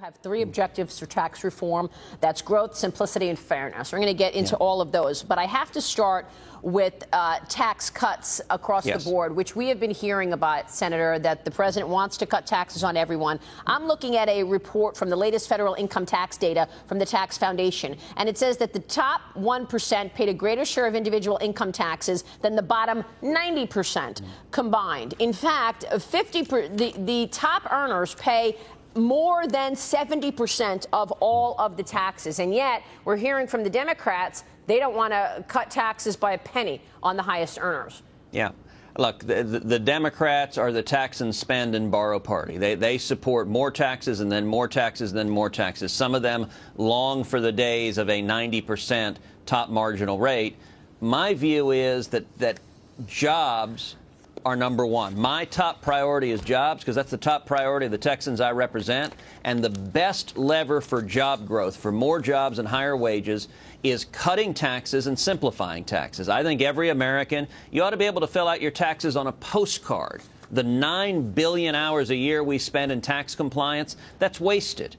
have three objectives for tax reform. That's growth, simplicity, and fairness. We're going to get into all of those. But I have to start with tax cuts across the board, which we have been hearing about, Senator, that the president wants to cut taxes on everyone. I'm looking at a report from the latest federal income tax data from the Tax Foundation, and it says that the top 1% paid a greater share of individual income taxes than the bottom 90% combined. In fact, the top earners pay more than 70% of all of the taxes. And yet we're hearing from the Democrats they don't want to cut taxes by a penny on the highest earners. Yeah. Look, the Democrats are the tax and spend and borrow party. They support more taxes and then more taxes and then more taxes. Some of them long for the days of a 90% top marginal rate. My view is that jobs are number one. My top priority is jobs because that's the top priority of the Texans I represent. And the best lever for job growth, for more jobs and higher wages, is cutting taxes and simplifying taxes. I think every American, you ought to be able to fill out your taxes on a postcard. The 9 billion hours a year we spend in tax compliance, that's wasted.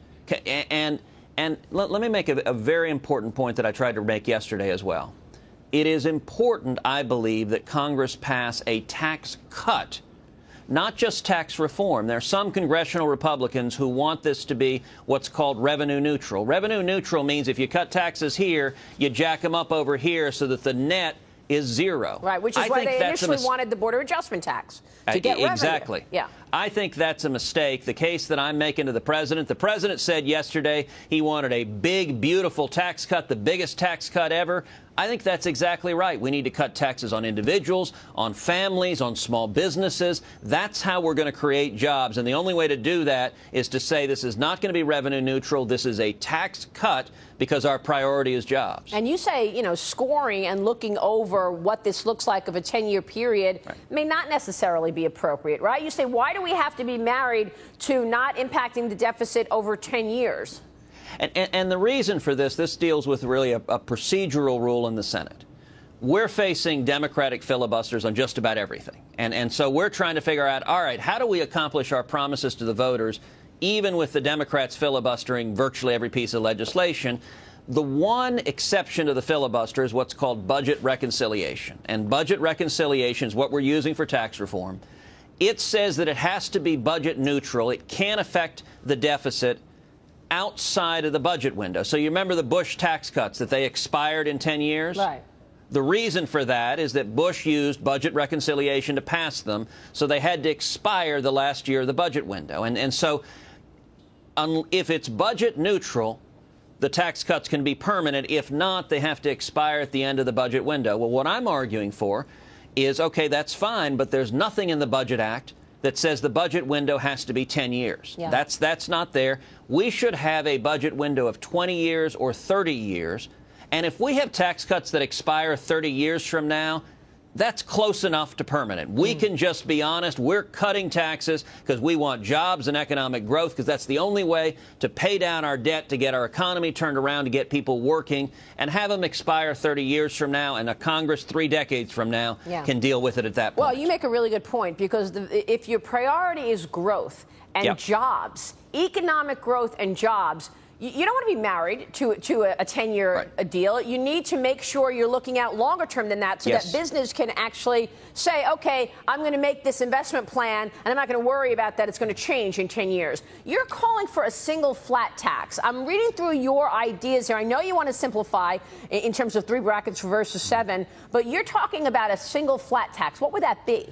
And let me make a very important point that I tried to make yesterday as well. It is important, I believe, that Congress pass a tax cut, not just tax reform. There are some congressional Republicans who want this to be what's called revenue neutral. Revenue neutral means if you cut taxes here, you jack them up over here so that the net is zero. Right, which is why they initially wanted the border adjustment tax to get revenue. Exactly. Yeah. I think that's a mistake. The case that I'm making to the president said yesterday he wanted a big, beautiful tax cut, the biggest tax cut ever. I think that's exactly right. We need to cut taxes on individuals, on families, on small businesses. That's how we're going to create jobs. And the only way to do that is to say this is not going to be revenue neutral. This is a tax cut because our priority is jobs. And you say, you know, scoring and looking over what this looks like of a 10-year period may not necessarily be appropriate, right? You say, why do we have to be married to not impacting the deficit over 10 years? And the reason for this deals with really a procedural rule in the Senate. We're facing Democratic filibusters on just about everything. And so we're trying to figure out, all right, how do we accomplish our promises to the voters, even with the Democrats filibustering virtually every piece of legislation? The one exception to the filibuster is what's called budget reconciliation. And budget reconciliation is what we're using for tax reform. It says that it has to be budget neutral. It can't affect the deficit outside of the budget window. So you remember the Bush tax cuts that they expired in 10 years? Right. The reason for that is that Bush used budget reconciliation to pass them, so they had to expire the last year of the budget window. And so if it's budget neutral, the tax cuts can be permanent. If not, they have to expire at the end of the budget window. Well, what I'm arguing for is, okay, that's fine, but there's nothing in the Budget Act that says the budget window has to be 10 years. Yeah. That's not there. We should have a budget window of 20 years or 30 years. And if we have tax cuts that expire 30 years from now, that's close enough to permanent. We can just be honest. We're cutting taxes because we want jobs and economic growth, because that's the only way to pay down our debt, to get our economy turned around, to get people working, and have them expire 30 years from now, and a Congress 3 decades from now can deal with it at that point. Well, you make a really good point, because if your priority is growth and jobs, economic growth and jobs, you don't want to be married to a 10-year deal. You need to make sure you're looking out longer term than that, so that business can actually say, okay, I'm going to make this investment plan, and I'm not going to worry about that. It's going to change in 10 years. You're calling for a single flat tax. I'm reading through your ideas here. I know you want to simplify in terms of 3 brackets versus 7, but you're talking about a single flat tax. What would that be?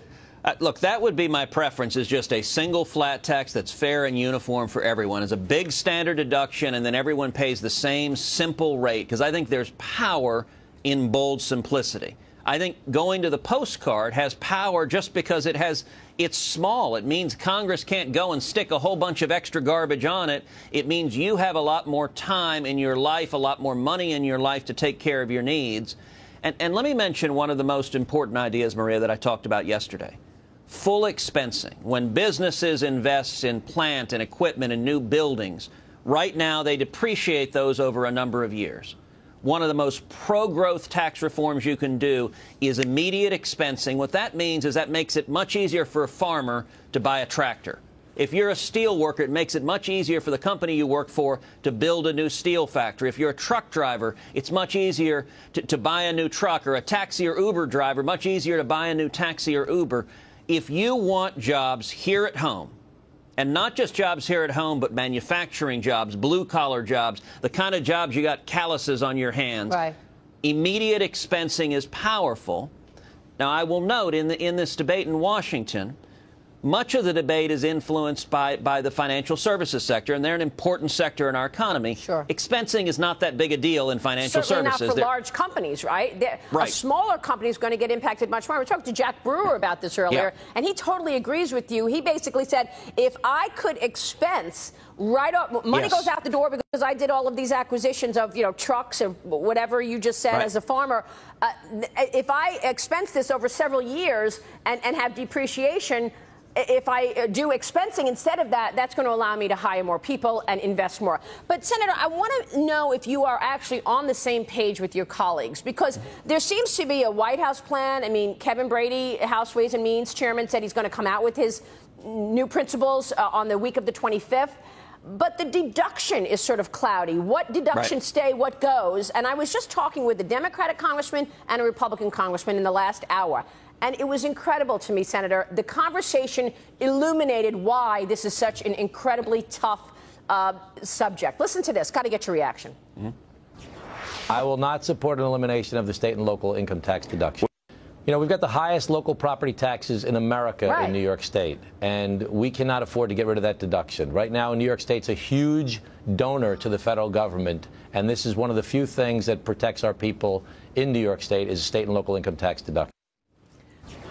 Look, that would be my preference, is just a single flat tax that's fair and uniform for everyone. It's a big standard deduction, and then everyone pays the same simple rate, because I think there's power in bold simplicity. I think going to the postcard has power just because it's small. It means Congress can't go and stick a whole bunch of extra garbage on it. It means you have a lot more time in your life, a lot more money in your life to take care of your needs. And let me mention one of the most important ideas, Maria, that I talked about yesterday. Full expensing. When businesses invest in plant and equipment and new buildings, right now they depreciate those over a number of years. One of the most pro-growth tax reforms you can do is immediate expensing. What that means is that makes it much easier for a farmer to buy a tractor. If you're a steel worker, it makes it much easier for the company you work for to build a new steel factory. If you're a truck driver, it's much easier to buy a new truck, or a taxi or Uber driver, much easier to buy a new taxi or Uber. If you want jobs here at home, and not just jobs here at home, but manufacturing jobs, blue-collar jobs, the kind of jobs you got calluses on your hands, right. Immediate expensing is powerful. Now, I will note in this debate in Washington, much of the debate is influenced by the financial services sector, and they're an important sector in our economy. Sure. Expensing is not that big a deal in financial Certainly services. Not for large companies, right? Right. A smaller company is going to get impacted much more. We talked to Jack Brewer about this earlier, and he totally agrees with you. He basically said, if I could expense right off, money goes out the door because I did all of these acquisitions of, trucks or whatever you just said as a farmer. If I expense this over several years and have depreciation, if I do expensing instead of that, that's going to allow me to hire more people and invest more. But, Senator, I want to know if you are actually on the same page with your colleagues, because there seems to be a White House plan. I mean, Kevin Brady, House Ways and Means chairman, said he's going to come out with his new principles on the week of the 25th. But the deduction is sort of cloudy. What deductions stay, what goes? And I was just talking with a Democratic congressman and a Republican congressman in the last hour. And it was incredible to me, Senator. The conversation illuminated why this is such an incredibly tough subject. Listen to this. Got to get your reaction. I will not support an elimination of the state and local income tax deduction. We've got the highest local property taxes in America in New York State, and we cannot afford to get rid of that deduction. Right now, New York State's a huge donor to the federal government, and this is one of the few things that protects our people in New York State is state and local income tax deduction.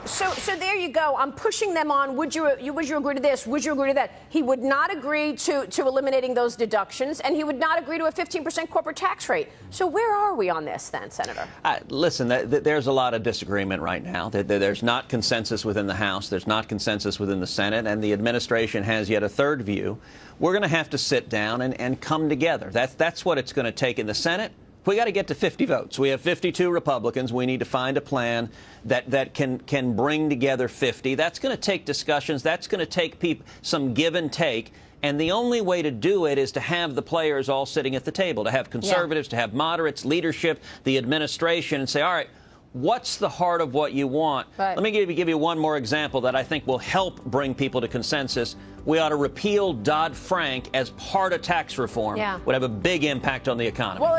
So there you go. I'm pushing them on. Would you agree to this? Would you agree to that? He would not agree to eliminating those deductions, and he would not agree to a 15% corporate tax rate. So where are we on this then, Senator? Listen, there's a lot of disagreement right now. There's not consensus within the House. There's not consensus within the Senate, and the administration has yet a third view. We're going to have to sit down and come together. That's what it's going to take in the Senate. We got to get to 50 votes. We have 52 Republicans. We need to find a plan that can bring together 50. That's going to take discussions. That's going to take some give and take. And the only way to do it is to have the players all sitting at the table, to have conservatives, to have moderates, leadership, the administration, and say, all right, what's the heart of what you want? Let me give you one more example that I think will help bring people to consensus. We ought to repeal Dodd-Frank as part of tax reform. Would have a big impact on the economy. Well,